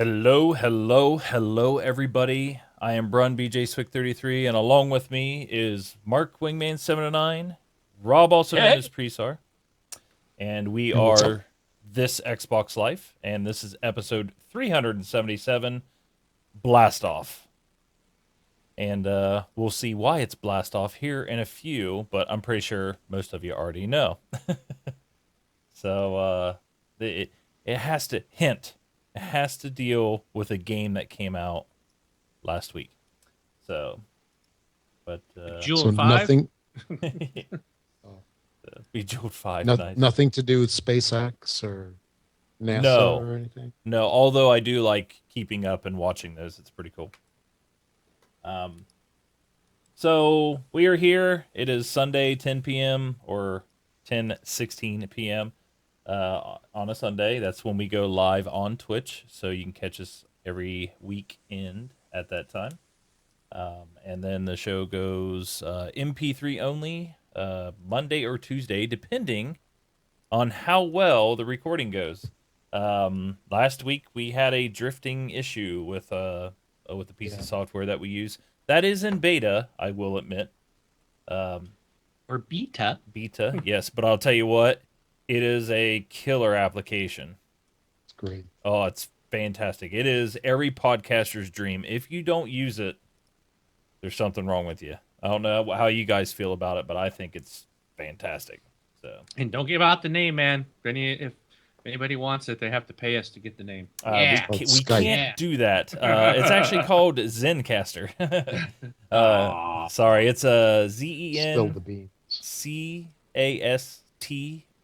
Hello, hello, hello, everybody. I am Brun BJ Swick 33, and along with me is Mark Wingman 709, Rob, also known Hey, as Presar, and we And what's up? are This Xbox Life, and this is episode 377, Blast Off. And we'll see why it's Blast Off here in a few, but I'm pretty sure most of you already know. So it it has to hint. It has to deal with a game that came out last week. So, but So Jewel 5? nothing, oh, Bejeweled Five, no, nice. nothing to do with SpaceX or NASA No, or anything. no. Although I do like keeping up and watching those, it's pretty cool. Um, so we are here. It is Sunday, 10 p.m. or 10:16 p.m. On a Sunday. That's when we go live on Twitch, so you can catch us every weekend at that time. And then the show goes MP3 only, Monday or Tuesday, depending on how well the recording goes. Last week we had a drifting issue with the piece Yeah. of software that we use. That is in beta, I will admit. Or beta? Beta, yes, but I'll tell you what, it is a killer application. It's great. Oh, it's fantastic. It is every podcaster's dream. If you don't use it, there's something wrong with you. I don't know how you guys feel about it, but I think it's fantastic. So And don't give out the name, man. If anybody wants it, they have to pay us to get the name. we Yeah. Oh, we Skype. can't Yeah. do that. It's actually called Zencaster. Aw. Sorry, it's a Spill the beans.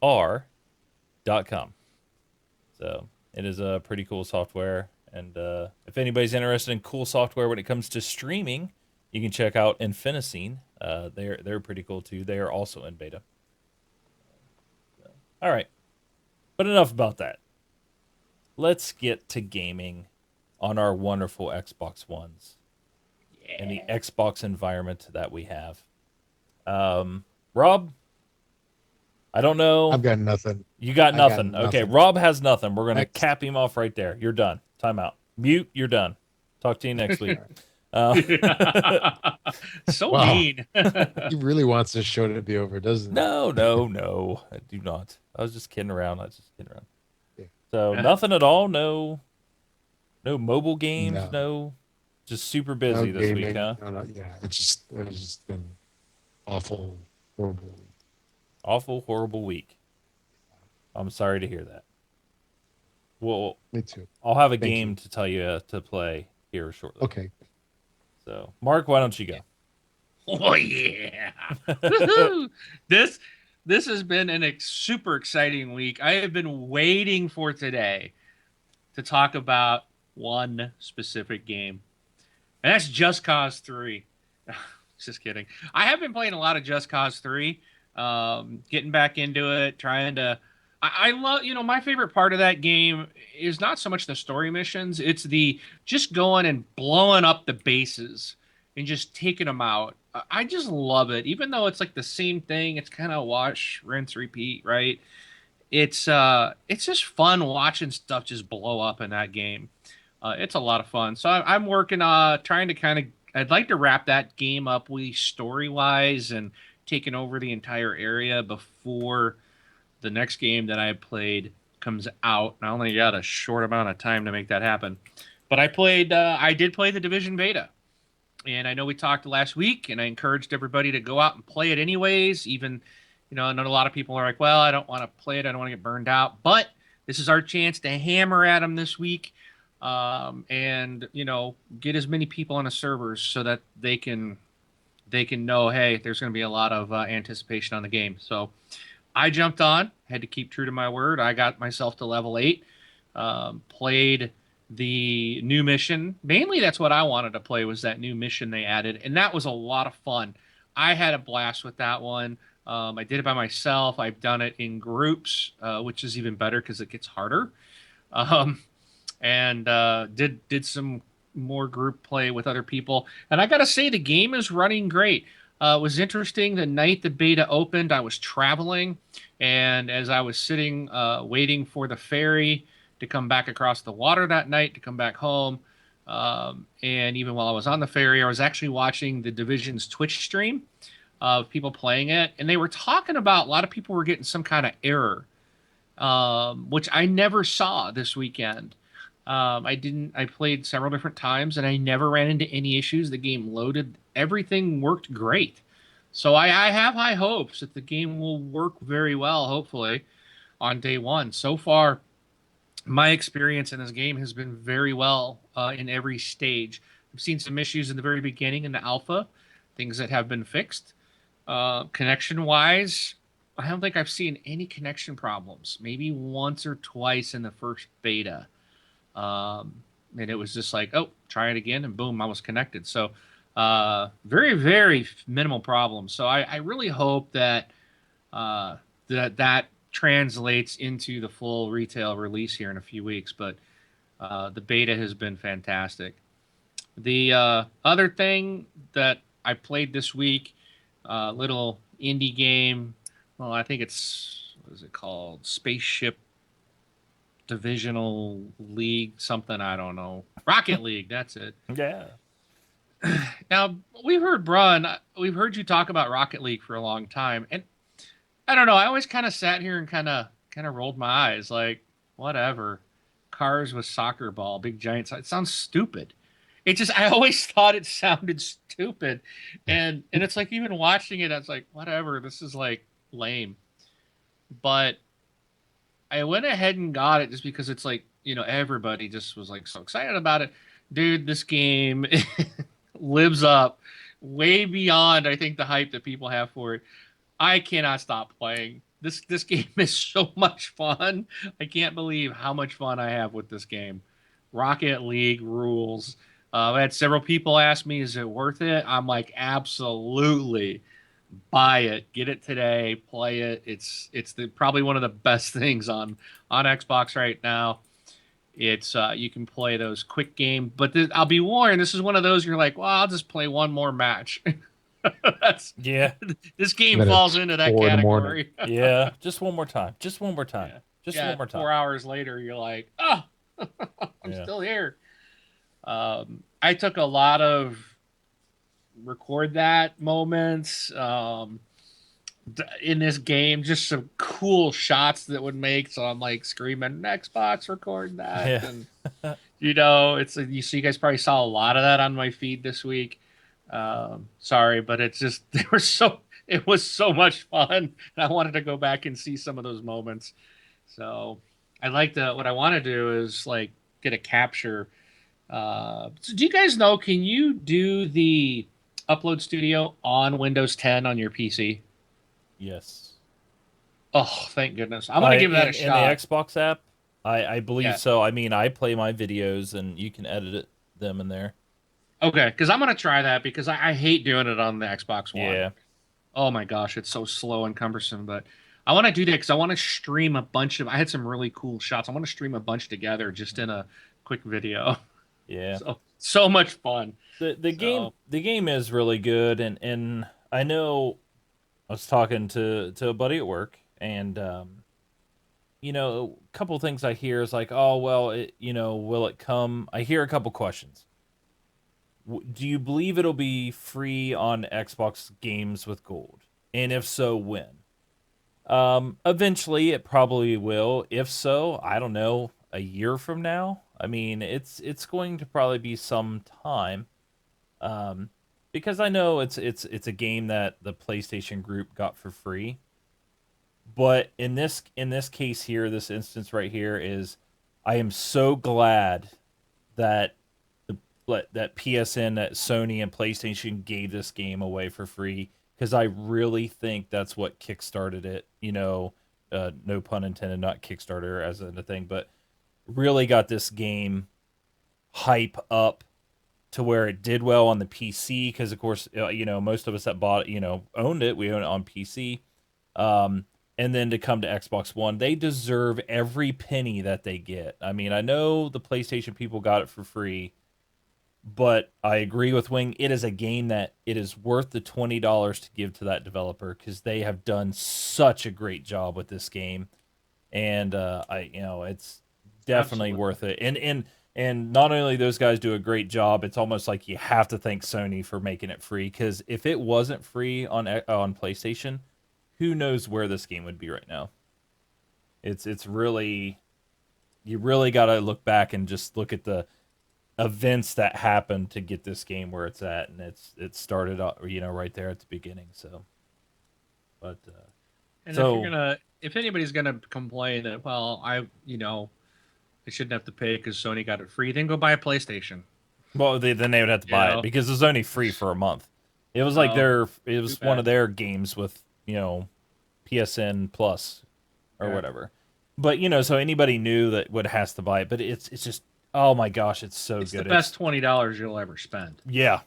ZenCastr.com. So it is a pretty cool software, and if anybody's interested in cool software when it comes to streaming, you can check out Infinicine. They're pretty cool too. They are also in beta. All right, but enough about that. Let's get to gaming on our wonderful Xbox Ones and the Xbox environment that we have. Rob, I don't know. I've got nothing. You got I got nothing. Okay, nothing. Rob has nothing. We're gonna Next. cap him off right there. You're done. Time out. Mute. You're done. Talk to you next week. So Wow. mean. He really wants this show to be over, doesn't he? No, no, no. I do not. I was just kidding around. I was just kidding around. Yeah. So nothing at all. No, no mobile games. No. No, just super No busy this gaming. week, huh? No, yeah. It's just been awful, horrible. Awful, horrible week. I'm sorry to hear that. Well, Me too. I'll have a Thank game you. to tell you to play here shortly. Okay. So, Mark, why don't you go? Oh yeah. Woohoo. This has been super exciting week. I have been waiting for today to talk about one specific game. And that's Just Cause 3. Just kidding. I have been playing a lot of Just Cause 3. Getting back into it, trying to I love, my favorite part of that game is not so much the story missions, it's the just going and blowing up the bases and just taking them out. I just love it. Even though it's like the same thing, it's kind of wash, rinse, repeat, right? It's just fun watching stuff just blow up in that game. It's a lot of fun. So I'm working trying to kind of I'd like to wrap that game up story wise and taking over the entire area before the next game that I played comes out. I only got a short amount of time to make that happen. But I did play the Division beta. And I know we talked last week, and I encouraged everybody to go out and play it anyways. Even, I know a lot of people are like, well, I don't want to play it. I don't want to get burned out. But this is our chance to hammer at them this week, and, get as many people on the servers so that they can know, hey, there's going to be a lot of anticipation on the game. So I jumped on, had to keep true to my word. I got myself to level 8, played the new mission. Mainly that's what I wanted to play was that new mission they added, and that was a lot of fun. I had a blast with that one. I did it by myself. I've done it in groups, which is even better because it gets harder. Um, and did some more group play with other people. And I got to say, the game is running great. It was interesting. The night the beta opened, I was traveling, and as I was sitting waiting for the ferry to come back across the water that night to come back home. And even while I was on the ferry, I was actually watching the Division's Twitch stream of people playing it, and they were talking about a lot of people were getting some kind of error, which I never saw this weekend. I played several different times and I never ran into any issues. The game loaded, everything worked great. So I have high hopes that the game will work very well, hopefully, on day one. So far, my experience in this game has been very well in every stage. I've seen some issues in the very beginning in the alpha, things that have been fixed. Connection wise, I don't think I've seen any connection problems. Maybe once or twice in the first beta. And it was just like, oh, try it again, and boom, I was connected. So very, very minimal problems. So I really hope that that translates into the full retail release here in a few weeks. But the beta has been fantastic. The other thing that I played this week, little indie game. Well, I think it's, what is it called? Spaceship Divisional League, something, I don't know. Rocket League, that's it. Yeah. Now, we've heard, Brun, we've heard you talk about Rocket League for a long time, and I don't know, I always kind of sat here and kind of rolled my eyes, like, whatever. Cars with soccer ball, big giant, it sounds stupid. It just, I always thought it sounded stupid, and it's like, even watching it, I was like, whatever, this is like lame. But I went ahead and got it just because it's like, everybody just was like so excited about it. Dude, this game lives up way beyond, I think, the hype that people have for it. I cannot stop playing. This game is so much fun. I can't believe how much fun I have with this game. Rocket League rules. I had several people ask me, is it worth it? I'm like, absolutely. Buy it, get it today, play it. It's probably one of the best things on Xbox right now. It's you can play those quick game, but I'll be warned, this is one of those you're like, well, I'll just play one more match. Yeah. This game Then falls it's into that 4 in the category. Yeah. Just one more time. Just one more time. Yeah. Just Yeah, one more time. 4 hours later, you're like, oh, I'm Yeah. still here. I took a lot of record that moments in this game, just some cool shots that would make. So I'm like screaming, Xbox, record that. Yeah. And it's you see, you guys probably saw a lot of that on my feed this week. Sorry, but it's just it was so much fun, and I wanted to go back and see some of those moments. So I like what I want to do is like get a capture. So do you guys know, can you do the Upload Studio on Windows 10 on your PC? Yes. Oh, thank goodness. I'm going to give that a shot. In the Xbox app, I believe Yeah. so. I mean, I play my videos and you can edit them in there. Okay, because I'm going to try that because I hate doing it on the Xbox One. Yeah. Oh my gosh, it's so slow and cumbersome. But I want to do that because I want to stream a bunch of. I had some really cool shots. I want to stream a bunch together just in a quick video. Yeah. So much fun. The game is really good, and I know I was talking to a buddy at work, and a couple things I hear is like, oh well, will it come? I hear a couple questions. Do you believe it'll be free on Xbox games with gold? And if so, when? Eventually it probably will. If so, I don't know, a year from now. I mean, it's going to probably be some time. Because I know it's a game that the PlayStation Group got for free. But in this case here, this instance right here is, I am so glad that that PSN, that Sony and PlayStation gave this game away for free, because I really think that's what kickstarted it. No pun intended, not Kickstarter as in a thing, but really got this game hype up to where it did well on the PC, because of course most of us that bought it, owned it. We own it on PC. And then to come to Xbox One, they deserve every penny that they get. I mean, I know the PlayStation people got it for free, but I agree with Wing. It is a game that it is worth the $20 to give to that developer, because they have done such a great job with this game. And it's definitely Absolutely. worth it. And not only those guys do a great job, it's almost like you have to thank Sony for making it free. Because if it wasn't free on PlayStation, who knows where this game would be right now? It's really, you really got to look back and just look at the events that happened to get this game where it's at, and it started right there at the beginning. So, but And so if anybody's gonna complain that, well, I shouldn't have to pay because Sony got it free, then go buy a PlayStation. well, then they would have to You buy it know, because it was only free for a month. It was like oh, it too was one of bad. their games with PSN Plus or Yeah. whatever. But so anybody knew that would has to buy it. But it's just, oh my gosh, it's so It's the good. best It's $20 you'll ever spend. yeah,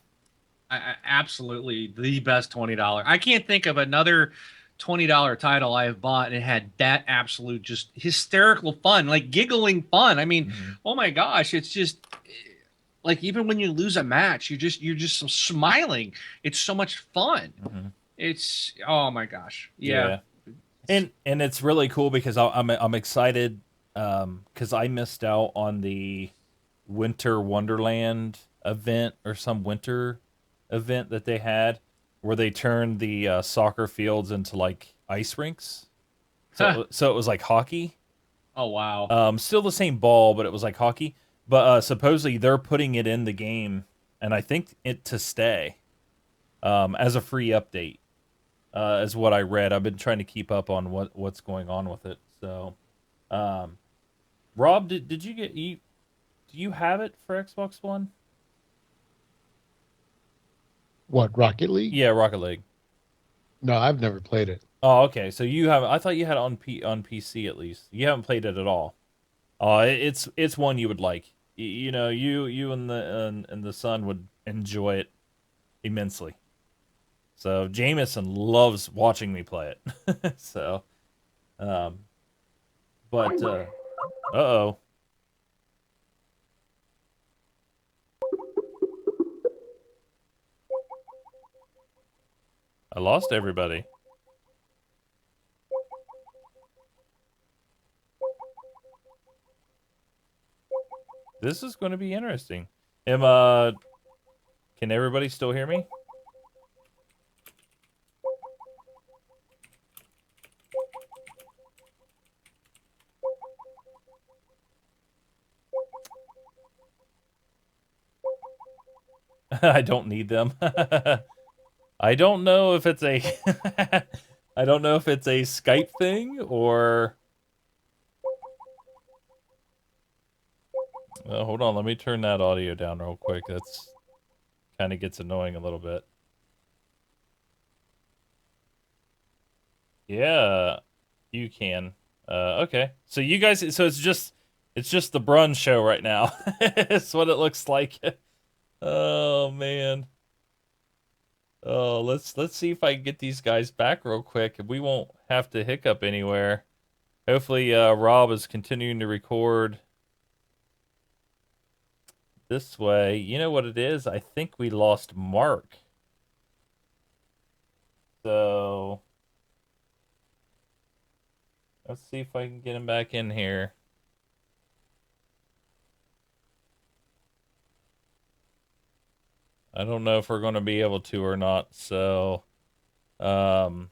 Absolutely the best $20. I can't think of another $20 title I have bought and it had that absolute just hysterical fun, like giggling fun. I mean, hmm oh my gosh, it's just like even when you lose a match, you're just smiling. It's so much fun. hmm It's oh my gosh, yeah. yeah. And it's really cool because I'm excited because I missed out on the Winter Wonderland event or some winter event that they had where they turned the soccer fields into like ice rinks. Huh. So it was like hockey. Oh wow. Still the same ball, but it was like hockey. But supposedly they're putting it in the game, and I think it to stay as a free update. Is what I read. I've been trying to keep up on what's going on with it. So, um, Rob, did you get you? Do you have it for Xbox One? What, Rocket League? Yeah, Rocket League. No, I've never played it. Oh, okay. So you have. I thought you had it on PC at least. You haven't played it at all. It's one you would like. You and the son would enjoy it immensely. So Jameson loves watching me play it. So, um, but uh-oh. I lost everybody. This is going to be interesting. Can everybody still hear me? I don't need them. I don't know if it's a I don't know if it's a Skype thing or hold on, let me turn that audio down real quick. That's kind of gets annoying a little bit. Yeah, you can. Okay. So you guys, so it's just the Brun show right now. It's what it looks like. Oh man. Oh, let's see if I can get these guys back real quick. We won't have to hiccup anywhere. Hopefully, Rob is continuing to record this way. You know what it is? I think we lost Mark. So let's see if I can get him back in here. I don't know if we're going to be able to or not. So, um,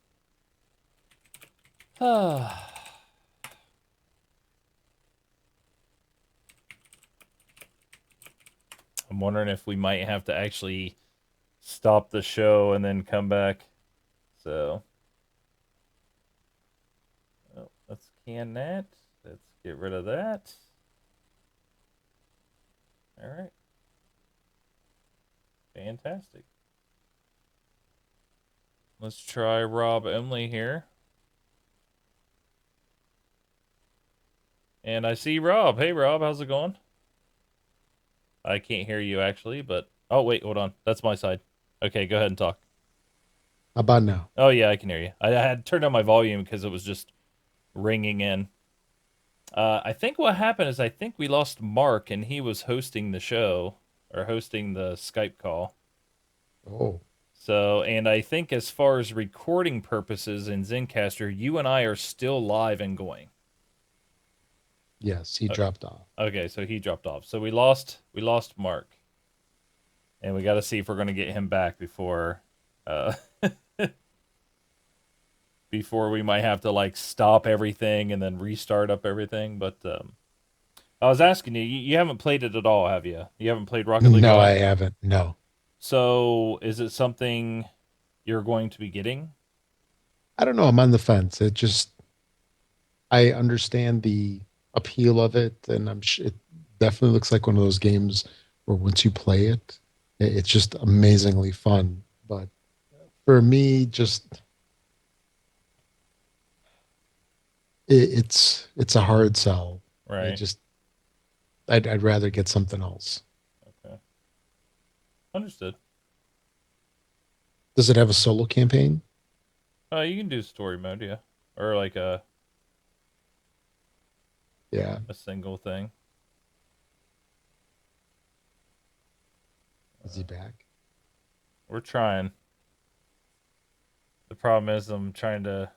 I'm wondering if we might have to actually stop the show and then come back. So, oh, let's can that. Let's get rid of that. All right. Fantastic. Let's try Rob Emily here. And I see Rob. Hey, Rob, how's it going? I can't hear you actually, but oh wait, hold on. That's my side. Okay, go ahead and talk. How about now? Oh yeah, I can hear you. I had turned on my volume because it was just ringing in. I think what happened is I think we lost Mark and he was hosting the show or hosting the Skype call. Oh, So, and I think as far as recording purposes in Zencaster, you and I are still live and going. Yes, he dropped off. Okay, so he dropped off. So we lost Mark, and we got to see if we're gonna get him back before, uh, before we might have to like stop everything and then restart up everything. But I was asking you, you haven't played it at all, have you? You haven't played Rocket League at No, I all. haven't. No, So is it something you're going to be getting? I don't know. I'm on the fence. It just, I understand the appeal of it, and it definitely looks like one of those games where once you play it, it's just amazingly fun. But for me, just it's a hard sell. I Right. just I'd rather get something else. Okay. Understood. Does it have a solo campaign? You can do story mode, yeah, or like Yeah. a single thing. Is he back? We're trying. The problem is I'm trying to.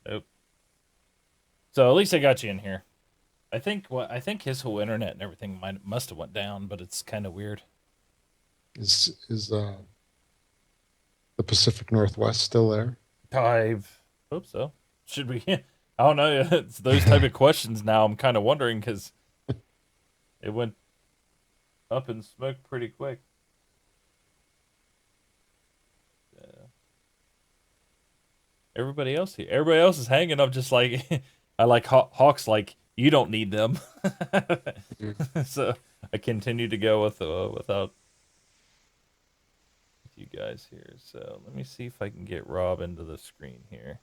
Nope. So at least I got you in here. I think his whole internet and everything must have went down, but it's kind of weird. Is the Pacific Northwest still there? I hope so. Should we? I don't know. It's those type of questions now. I'm kind of wondering because it went up in smoke pretty quick. Uh, everybody else is hanging up just like I like Hawks. Like you don't need them. Mhm. So I continue to go without you guys here. So let me see if I can get Rob into the screen here.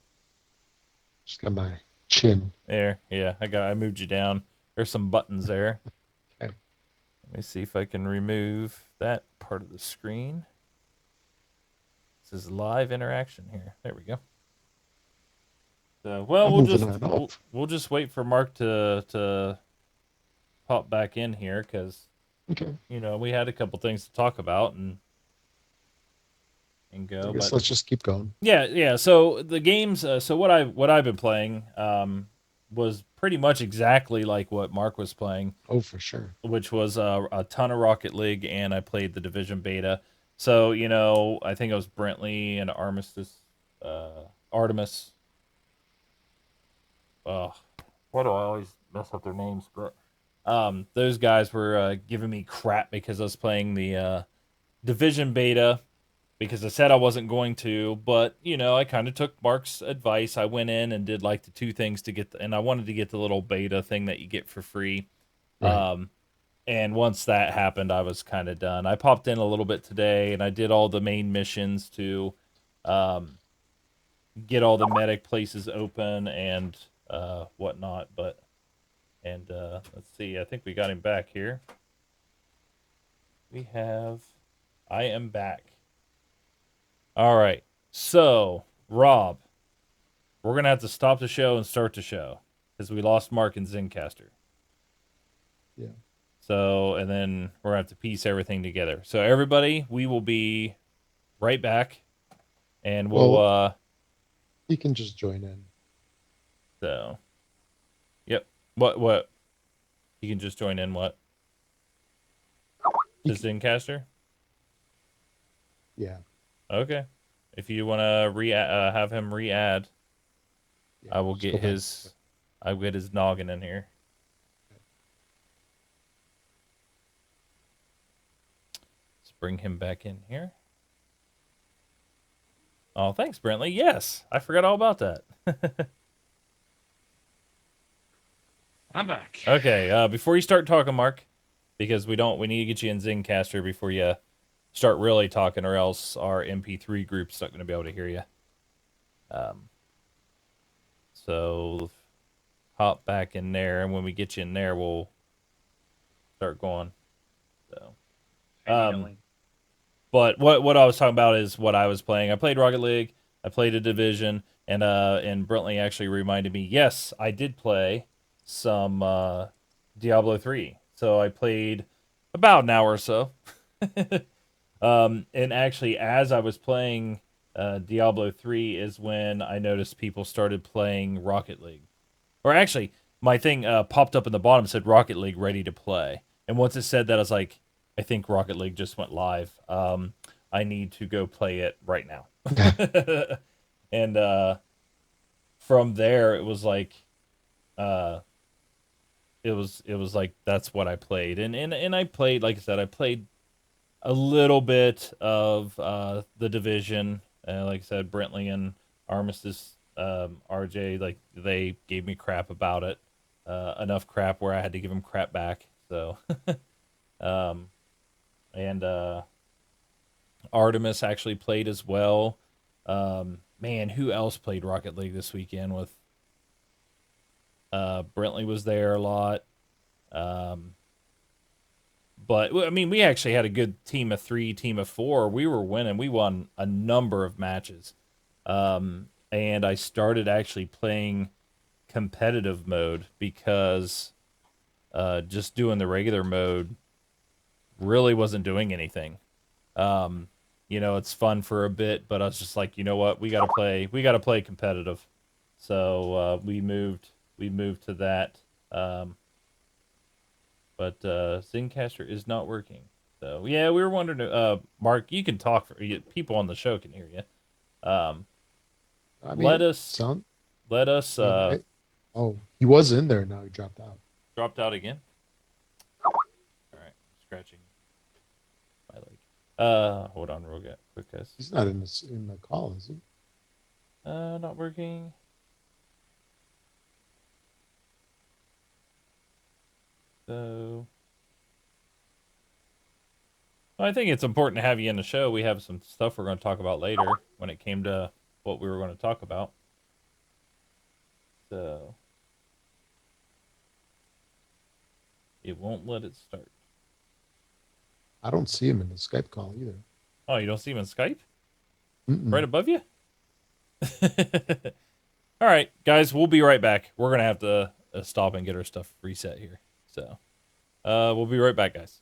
Just got my chin. There, yeah, I moved you down. There's some buttons there. Okay. Let me see if I can remove that part of the screen. This is live interaction here. There we go. So, well, I'm we'll moving just on up. we'll just wait for Mark to pop back in here because Okay. we had a couple things to talk about and I go. guess But let's just keep going. yeah, yeah. So the games. So what I've been playing was pretty much exactly like what Mark was playing, Oh, for sure. which was a ton of Rocket League, and I played the Division beta. So I think it was Brentley and Artemis. Uh, why do I always mess up their names? But those guys were giving me crap because I was playing the Division beta because I said I wasn't going to, but I kind of took Mark's advice. I went in and did like the two things to get, and I wanted to get the little beta thing that you get for free. Right. Um, and once that happened, I was kind of done. I popped in a little bit today, and I did all the main missions to um, get all the medic places open and whatnot. But let's see. I think we got him back here. We have. I am back. All right. So, Rob, we're going to have to stop the show and start the show because we lost Mark and Zencaster. Yeah. So, and then we're going to have to piece everything together. So, everybody, we will be right back and we'll, Well, he can just join in. so, yep. What? You can just join in what? The He Zencaster? Yeah. Okay. If you want to have him re-add, Yeah. I will Just get go back. I'll get his noggin in here. Let's bring him back in here. Oh, thanks, Brentley. Yes, I forgot all about that. I'm back. Okay, before you start talking, Mark, because we need to get you in Zencaster before you start really talking, or else our MP3 group's not going to be able to hear you. Um, so hop back in there, and when we get you in there, we'll start going. So, How you um, doing? but what I was talking about is what I was playing. I played Rocket League. I played a Division, and Brentley actually reminded me. Yes, I did play some Diablo 3. So I played about an hour or so. And actually, as I was playing Diablo 3 is when I noticed people started playing Rocket League. Or actually, my thing popped up in the bottom, said Rocket League ready to play. And once it said that, I was like, I think Rocket League just went live. I need to go play it right now. And from there, it was like, it was like that's what I played, and I played, like I said, I played a little bit of the Division. Like I said, Brentley and Armistice, RJ, like they gave me crap about it, enough crap where I had to give them crap back. So, um, and Artemis actually played as well. Man, who else played Rocket League this weekend? With Brentley was there a lot. Um, but I mean, we actually had a good team of 3, team of 4. We were winning. We won a number of matches. And I started actually playing competitive mode because just doing the regular mode really wasn't doing anything. It's fun for a bit, but I was just like, you know what, we gotta play competitive. So we moved to that. But Zencaster is not working. So yeah, we were wondering. Mark, you can talk for people on the show can hear you. I mean, let us sound. Oh, he was in there. Now he dropped out. Dropped out again. All right, scratching my leg. Hold on, real quick, guys. He's not in the call, is he? Not working. So, I think it's important to have you in the show. We have some stuff we're going to talk about later when it came to what we were going to talk about. So, it won't let it start. I don't see him in the Skype call either. Oh, you don't see him in Skype? Mm-mm. Right above you? All right, guys, we'll be right back. We're going to have to stop and get our stuff reset here. So, we'll be right back, guys.